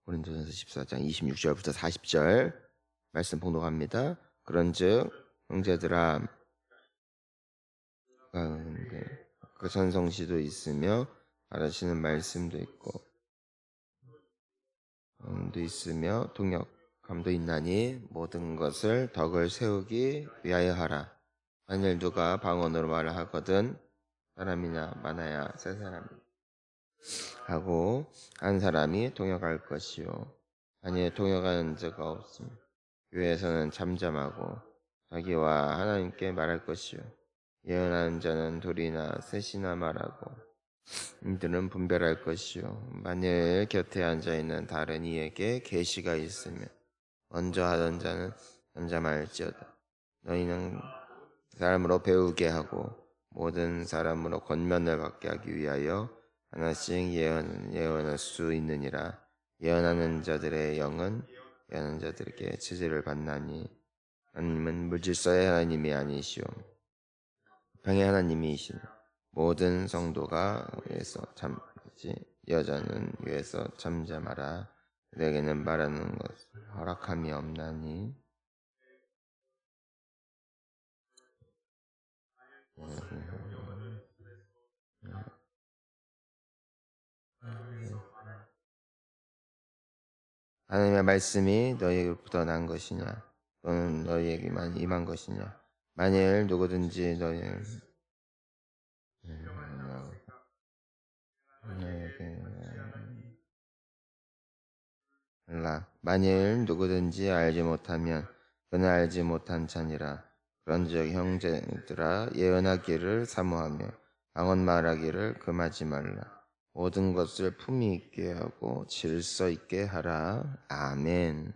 고린도전서 14장 26절부터 40절 말씀 봉독합니다. 그런즉 형제들아, 그 전성시도 있으며 알아시는 말씀도 있고 도 있으며 동역함도 있나니 모든 것을 덕을 세우기 위하여 하라. 만일 누가 방언으로 말을 하거든 사람이나 많아야 세 사람이 하고 한 사람이 동역할 것이요, 만일 동역하는 자가 없으면 교회에서는 잠잠하고 자기와 하나님께 말할 것이요, 예언하는 자는 둘이나 셋이나 말하고 이들은 분별할 것이요, 만일 곁에 앉아있는 다른 이에게 계시가 있으면 먼저 하던 자는 잠잠할지어다. 너희는 사람으로 배우게 하고 모든 사람으로 권면을 받게 하기 위하여 하나씩 예언할 수 있느니라. 예언하는 자들의 영은 예언하는 자들에게 체질을 받나니 하나님은 물질서의 하나님이 아니시오 방의 하나님이시니 모든 성도가 위에서 잠지 여자는 위에서 잠잠하라. 그에게는 말하는 것을 허락함이 없나니 하나님의 말씀이 너희에게부터 난 것이냐 또는 너희에게만 임한 것이냐. 만일 누구든지 만일 누구든지 알지 못하면 그는 알지 못한 자니라. 그런즉 형제들아, 예언하기를 사모하며 방언 말하기를 금하지 말라. 모든 것을 품위 있게 하고 질서 있게 하라. 아멘.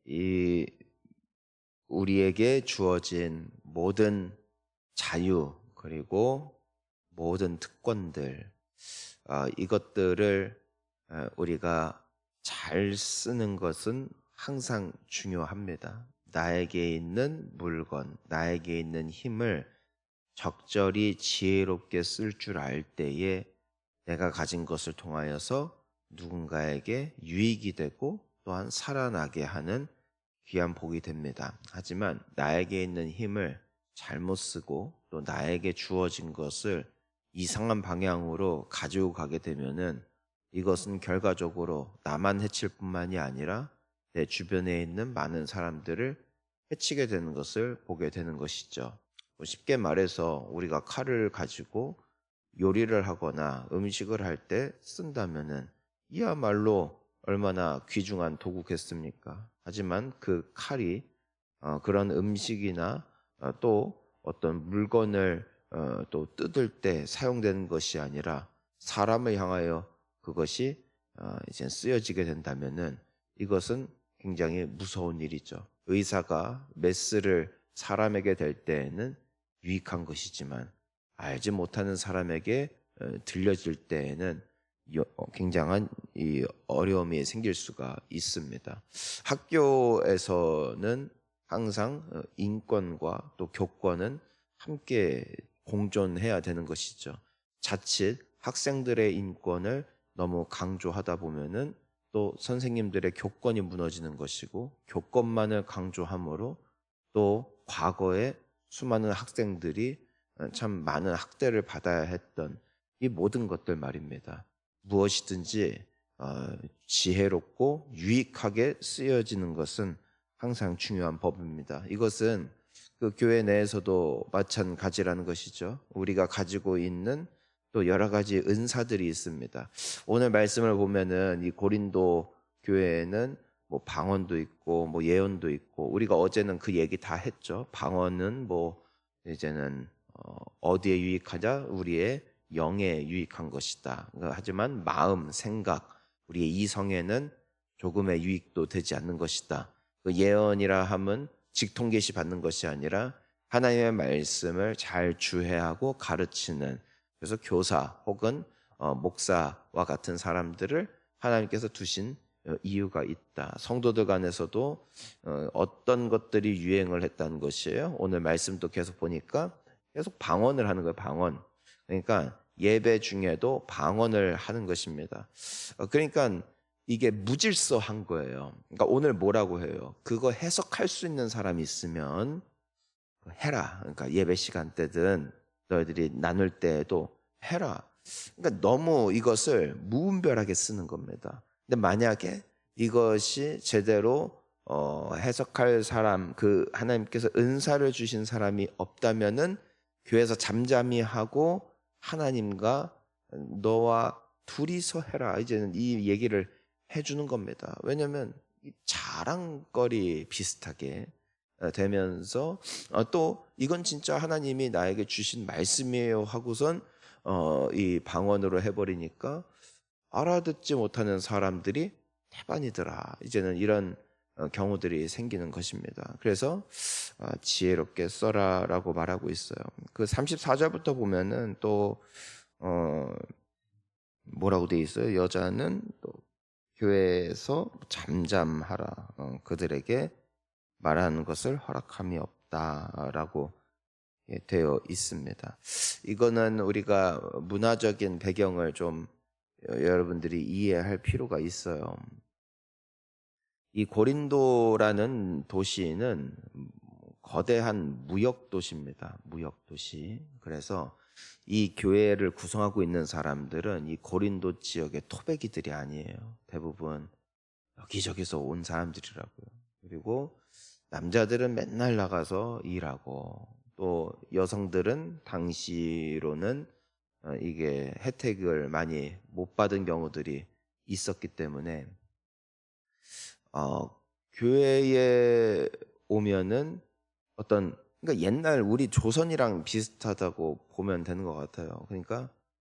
이 우리에게 주어진 모든 자유 그리고 모든 특권들, 이것들을 우리가 잘 쓰는 것은 항상 중요합니다. 나에게 있는 물건, 나에게 있는 힘을 적절히 지혜롭게 쓸 줄 알 때에 내가 가진 것을 통하여서 누군가에게 유익이 되고 또한 살아나게 하는 귀한 복이 됩니다. 하지만 나에게 있는 힘을 잘못 쓰고 또 나에게 주어진 것을 이상한 방향으로 가지고 가게 되면은 이것은 결과적으로 나만 해칠 뿐만이 아니라 내 주변에 있는 많은 사람들을 해치게 되는 것을 보게 되는 것이죠. 쉽게 말해서 우리가 칼을 가지고 요리를 하거나 음식을 할 때 쓴다면은 이야말로 얼마나 귀중한 도구겠습니까? 하지만 그 칼이 그런 음식이나 또 어떤 물건을 또 뜯을 때 사용되는 것이 아니라 사람을 향하여 그것이 이제 쓰여지게 된다면은 이것은 굉장히 무서운 일이죠. 의사가 메스를 사람에게 댈 때에는 유익한 것이지만 알지 못하는 사람에게 들려질 때에는 굉장한 이 어려움이 생길 수가 있습니다. 학교에서는 항상 인권과 또 교권은 함께 공존해야 되는 것이죠. 자칫 학생들의 인권을 너무 강조하다 보면은 또 선생님들의 교권이 무너지는 것이고, 교권만을 강조함으로 또 과거에 수많은 학생들이 참 많은 학대를 받아야 했던 이 모든 것들 말입니다. 무엇이든지 지혜롭고 유익하게 쓰여지는 것은 항상 중요한 법입니다. 이것은 그 교회 내에서도 마찬가지라는 것이죠. 우리가 가지고 있는 또 여러 가지 은사들이 있습니다. 오늘 말씀을 보면은 이 고린도 교회에는 뭐 방언도 있고 뭐 예언도 있고, 우리가 어제는 그 얘기 다 했죠. 방언은 뭐 이제는 어디에 유익하냐? 우리의 영에 유익한 것이다. 하지만 마음, 생각, 우리의 이성에는 조금의 유익도 되지 않는 것이다. 그 예언이라 함은 직통계시 받는 것이 아니라 하나님의 말씀을 잘 주해하고 가르치는, 그래서 교사 혹은 목사와 같은 사람들을 하나님께서 두신 이유가 있다. 성도들 간에서도 어떤 것들이 유행을 했다는 것이에요. 오늘 말씀도 계속 보니까 계속 방언을 하는 거예요. 방언. 그러니까 예배 중에도 방언을 하는 것입니다. 그러니까 이게 무질서한 거예요. 그러니까 오늘 뭐라고 해요? 그거 해석할 수 있는 사람이 있으면 해라. 그러니까 예배 시간 때든 너희들이 나눌 때에도 해라. 그러니까 너무 이것을 무분별하게 쓰는 겁니다. 근데 만약에 이것이 제대로 해석할 사람, 그 하나님께서 은사를 주신 사람이 없다면은 교회에서 잠잠히 하고 하나님과 너와 둘이서 해라. 이제는 이 얘기를 해주는 겁니다. 왜냐하면 자랑거리 비슷하게 되면서 또 이건 진짜 하나님이 나에게 주신 말씀이에요 하고선 이 방언으로 해버리니까 알아듣지 못하는 사람들이 태반이더라. 이제는 이런 경우들이 생기는 것입니다. 그래서 지혜롭게 써라라고 말하고 있어요. 그 34절부터 보면은 또 뭐라고 돼 있어요? 여자는 또 교회에서 잠잠하라. 그들에게 말하는 것을 허락함이 없다라고 되어 있습니다. 이거는 우리가 문화적인 배경을 좀 여러분들이 이해할 필요가 있어요. 이 고린도라는 도시는 거대한 무역 도시입니다. 무역 도시. 그래서 이 교회를 구성하고 있는 사람들은 이 고린도 지역의 토백이들이 아니에요. 대부분 여기저기서 온 사람들이라고요. 그리고 남자들은 맨날 나가서 일하고 또 여성들은 당시로는 이게 혜택을 많이 못 받은 경우들이 있었기 때문에 교회에 오면은 어떤 그러니까 옛날 우리 조선이랑 비슷하다고 보면 되는 것 같아요. 그러니까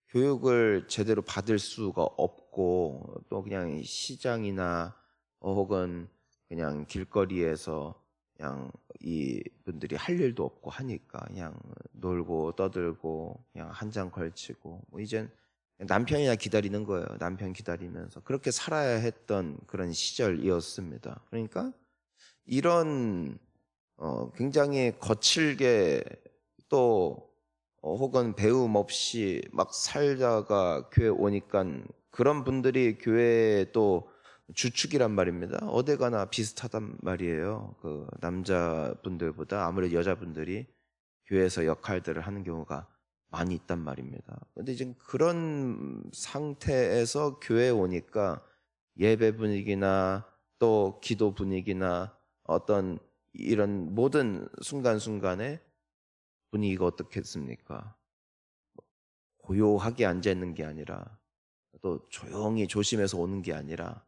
교육을 제대로 받을 수가 없고 또 그냥 시장이나 혹은 그냥 길거리에서 그냥 이분들이 할 일도 없고 하니까 그냥 놀고 떠들고 그냥 한 장 걸치고 뭐 이젠 남편이나 기다리는 거예요. 남편 기다리면서 그렇게 살아야 했던 그런 시절이었습니다. 그러니까 이런 굉장히 거칠게 또 혹은 배움 없이 막 살다가 교회 오니까 그런 분들이 교회에 또 주축이란 말입니다. 어디 가나 비슷하단 말이에요. 그 남자분들보다 아무래도 여자분들이 교회에서 역할들을 하는 경우가 많이 있단 말입니다. 근데 이제 그런 상태에서 교회에 오니까 예배 분위기나 또 기도 분위기나 어떤 이런 모든 순간순간에 분위기가 어떻겠습니까? 고요하게 앉아 있는 게 아니라 또 조용히 조심해서 오는 게 아니라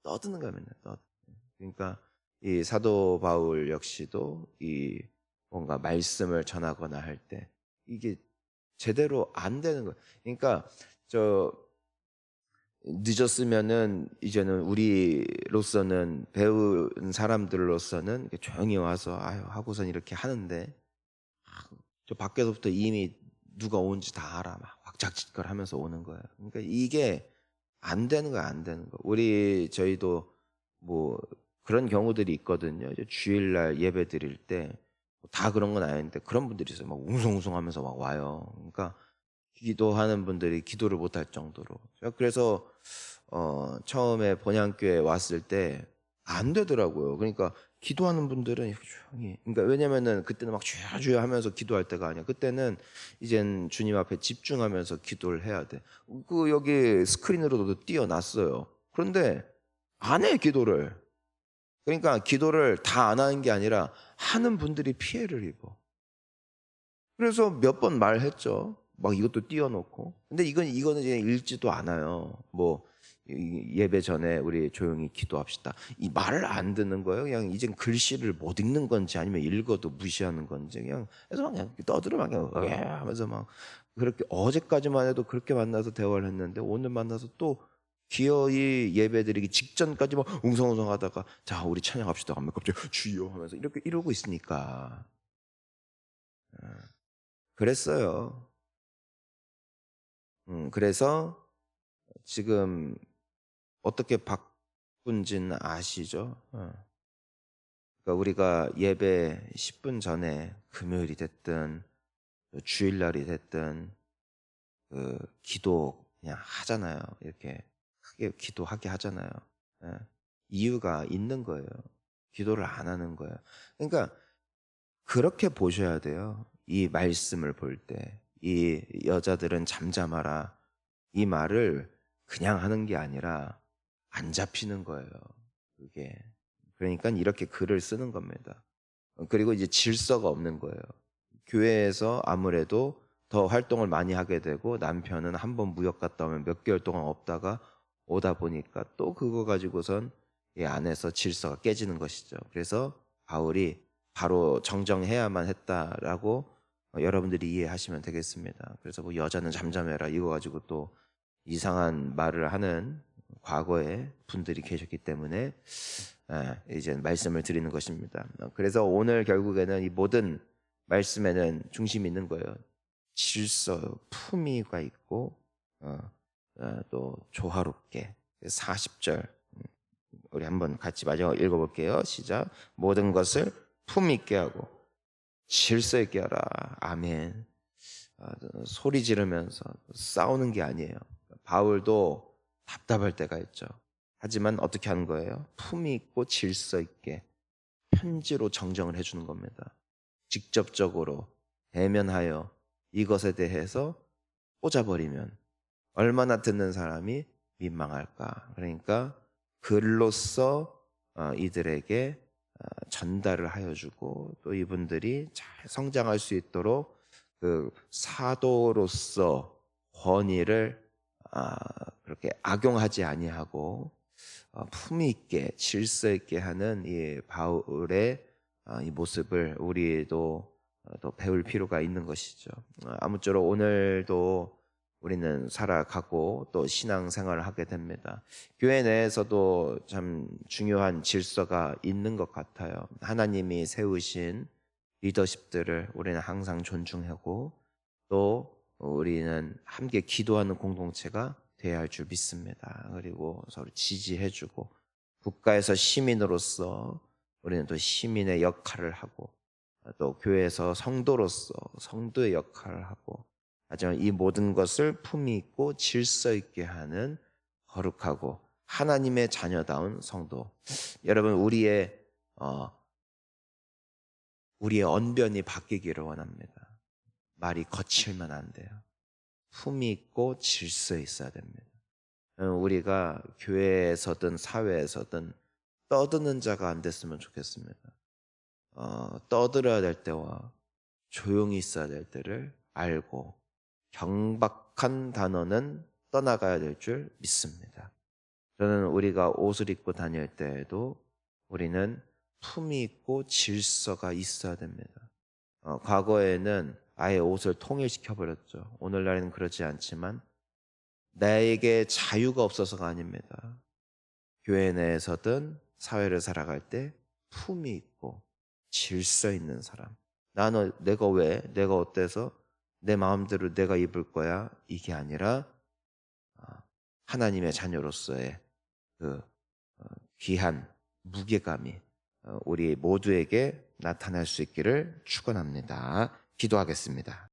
떠드는 거야 맨날 떠. 그러니까 이 사도 바울 역시도 이 뭔가 말씀을 전하거나 할 때 이게 제대로 안 되는 거예요. 그러니까 저 늦었으면은 이제는 우리로서는 배운 사람들로서는 이렇게 조용히 와서 아유 하고선 이렇게 하는데 저 밖에서부터 이미 누가 온지 다 알아. 막 왁작지껄 하면서 오는 거예요. 그러니까 이게 안 되는 거야, 안 되는 거. 저희도 뭐 그런 경우들이 있거든요. 이제 주일날 예배 드릴 때 다 그런 건 아닌데 그런 분들이 있어요. 막 웅성웅성하면서 막 와요. 그러니까 기도하는 분들이 기도를 못 할 정도로. 제가 그래서 처음에 본향교회 왔을 때 안 되더라고요. 그러니까 기도하는 분들은 이렇게 조용히. 그러니까 왜냐면은 그때는 막 주여 주여 하면서 기도할 때가 아니야. 그때는 이젠 주님 앞에 집중하면서 기도를 해야 돼. 그 여기 스크린으로도 띄어놨어요. 그런데 안 해 기도를. 그러니까 기도를 다 안 하는 게 아니라 하는 분들이 피해를 입어. 그래서 몇 번 말했죠. 막 이것도 띄워놓고. 근데 이거는 이제 읽지도 않아요. 뭐 예배 전에 우리 조용히 기도합시다. 이 말을 안 듣는 거예요. 그냥 이젠 글씨를 못 읽는 건지 아니면 읽어도 무시하는 건지 그냥 그래서 그냥 떠들어 그냥 하면서 막 그렇게 어제까지만 해도 그렇게 만나서 대화를 했는데 오늘 만나서 또 기어이 예배드리기 직전까지 막 웅성웅성하다가 자 우리 찬양합시다 하면 갑자기 주여 하면서 이렇게 이러고 있으니까 그랬어요. 그래서 지금 어떻게 바꾼지는 아시죠? 그러니까 우리가 예배 10분 전에 금요일이 됐든 주일날이 됐든 기도 그냥 하잖아요. 이렇게 크게 기도하게 하잖아요. 예. 이유가 있는 거예요. 기도를 안 하는 거예요. 그러니까 그렇게 보셔야 돼요. 이 말씀을 볼 때. 이 여자들은 잠잠하라. 이 말을 그냥 하는 게 아니라 안 잡히는 거예요. 그게. 그러니까 이렇게 글을 쓰는 겁니다. 그리고 이제 질서가 없는 거예요. 교회에서 아무래도 더 활동을 많이 하게 되고 남편은 한 번 무역 갔다 오면 몇 개월 동안 없다가 오다 보니까 또 그거 가지고선 이 안에서 질서가 깨지는 것이죠. 그래서 바울이 바로 정정해야만 했다라고 여러분들이 이해하시면 되겠습니다. 그래서 뭐 여자는 잠잠해라 이거 가지고 또 이상한 말을 하는 과거에 분들이 계셨기 때문에 이제 말씀을 드리는 것입니다. 그래서 오늘 결국에는 이 모든 말씀에는 중심이 있는 거예요. 질서, 품위가 있고 또 조화롭게 40절 우리 한번 같이 마지막 읽어볼게요. 시작. 모든 것을 품위 있게 하고 질서 있게 하라. 아멘. 소리 지르면서 싸우는 게 아니에요. 바울도 답답할 때가 있죠. 하지만 어떻게 하는 거예요? 품위 있고 질서 있게 편지로 정정을 해주는 겁니다. 직접적으로 대면하여 이것에 대해서 꽂아버리면 얼마나 듣는 사람이 민망할까. 그러니까 글로써 이들에게 전달을 하여주고 또 이분들이 잘 성장할 수 있도록 그 사도로서 권위를 그렇게 악용하지 아니하고 품위 있게 질서 있게 하는 이 바울의 이 모습을 우리도 또 배울 필요가 있는 것이죠. 아무쪼록 오늘도 우리는 살아가고 또 신앙생활을 하게 됩니다. 교회 내에서도 참 중요한 질서가 있는 것 같아요. 하나님이 세우신 리더십들을 우리는 항상 존중하고 또 우리는 함께 기도하는 공동체가 돼야 할 줄 믿습니다. 그리고 서로 지지해주고 국가에서 시민으로서 우리는 또 시민의 역할을 하고 또 교회에서 성도로서 성도의 역할을 하고 하지만 이 모든 것을 품위 있고 질서 있게 하는 거룩하고 하나님의 자녀다운 성도. 여러분 우리의 언변이 바뀌기를 원합니다. 말이 거칠면 안 돼요. 품위 있고 질서 있어야 됩니다. 우리가 교회에서든 사회에서든 떠드는 자가 안 됐으면 좋겠습니다. 떠들어야 될 때와 조용히 있어야 될 때를 알고 경박한 단어는 떠나가야 될 줄 믿습니다. 저는 우리가 옷을 입고 다닐 때에도 우리는 품위 있고 질서가 있어야 됩니다. 과거에는 아예 옷을 통일시켜 버렸죠. 오늘날에는 그렇지 않지만 나에게 자유가 없어서가 아닙니다. 교회 내에서든 사회를 살아갈 때 품위 있고 질서 있는 사람. 내가 어때서 내 마음대로 내가 입을 거야 이게 아니라 하나님의 자녀로서의 그 귀한 무게감이 우리 모두에게 나타날 수 있기를 축원합니다. 기도하겠습니다.